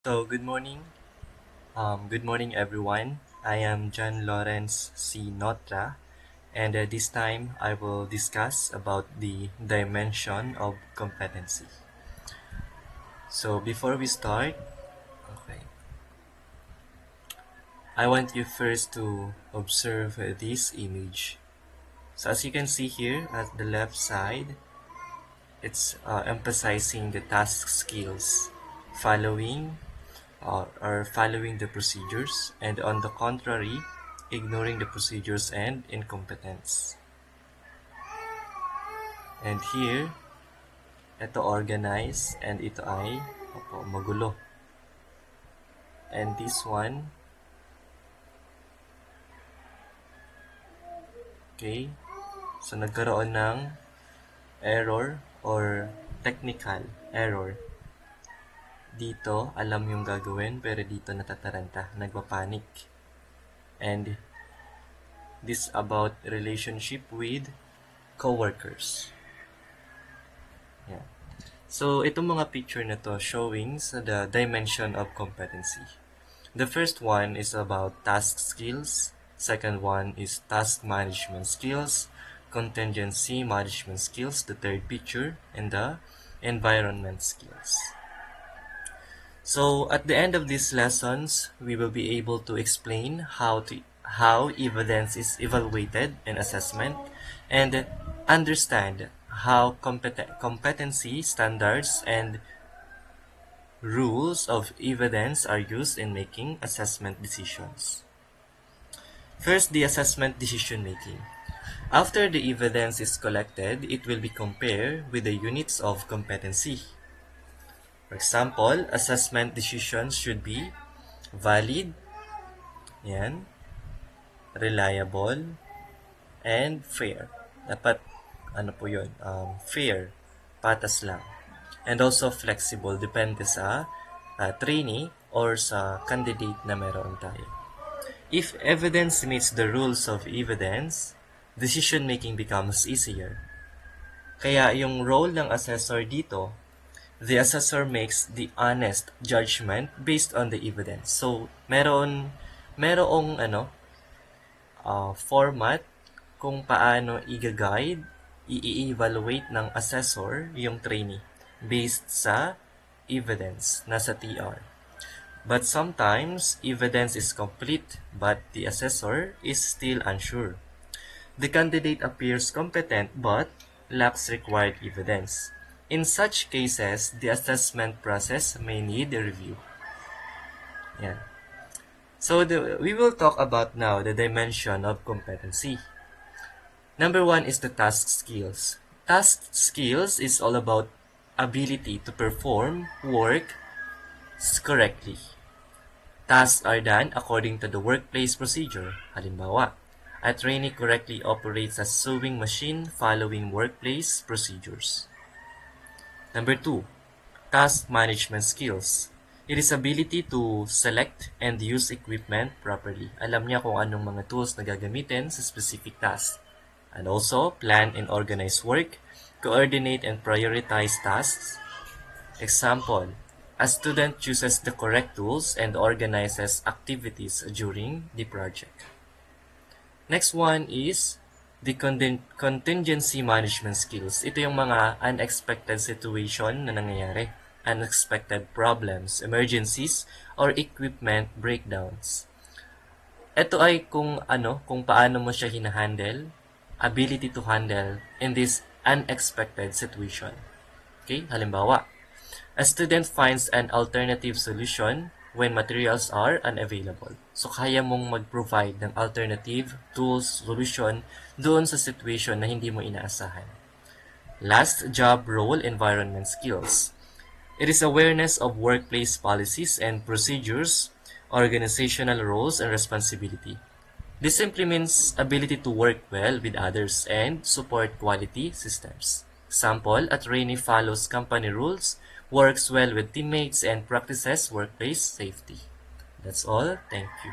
So, good morning, everyone. I am John Lawrence C. Notra, and this time I will discuss about the dimension of competency. So, before we start, okay, I want you first to observe this image. So, as you can see here at the left side, it's emphasizing the task skills, following are following the procedures, and on the contrary, ignoring the procedures and incompetence. And here, ito organize, and ito ay magulo. And this one, okay, so nagkaroon ng error or technical error. Dito, alam yung gagawin, pero dito natataranta, nagpapanik. And this about relationship with coworkers. Yeah. So, itong mga picture na to showing the dimension of competency. The first one is about task skills. Second one is task management skills, contingency management skills, the third picture, and the environment skills. So, at the end of these lessons, we will be able to explain how evidence is evaluated in assessment and understand how competency standards and rules of evidence are used in making assessment decisions. First, the assessment decision making. After the evidence is collected, it will be compared with the units of competency. For example, assessment decisions should be valid, yan, reliable, and fair. Dapat, fair, patas lang. And also flexible, depende sa trainee or sa candidate na meron tayo. If evidence meets the rules of evidence, decision-making becomes easier. Kaya yung role ng assessor dito, the assessor makes the honest judgment based on the evidence. So, merong format kung paano i-guide, i-evaluate ng assessor yung trainee based sa evidence nasa TR. But sometimes, evidence is complete but the assessor is still unsure. The candidate appears competent but lacks required evidence. In such cases, the assessment process may need a review. Yeah. So we will talk about now the dimension of competency. Number one is the task skills. Task skills is all about ability to perform work correctly. Tasks are done according to the workplace procedure. Halimbawa, a trainee correctly operates a sewing machine following workplace procedures. Number 2, task management skills. It is ability to select and use equipment properly. Alam niya kung anong mga tools na gagamitin sa specific task. And also, plan and organize work, coordinate and prioritize tasks. Example, a student chooses the correct tools and organizes activities during the project. Next one is the contingency management skills. Ito yung mga unexpected situation na nangyayari, unexpected problems, emergencies, or equipment breakdowns. Ito ay kung paano mo siya hinahandle, ability to handle in this unexpected situation. Okay, halimbawa, a student finds an alternative solution when materials are unavailable. So, kaya mong mag-provide ng alternative tools, solution doon sa situation na hindi mo inaasahan. Last, job role environment skills. It is awareness of workplace policies and procedures, organizational roles and responsibility. This simply means ability to work well with others and support quality systems. Example, a trainee follows company rules, works well with teammates, and practices workplace safety. That's all. Thank you.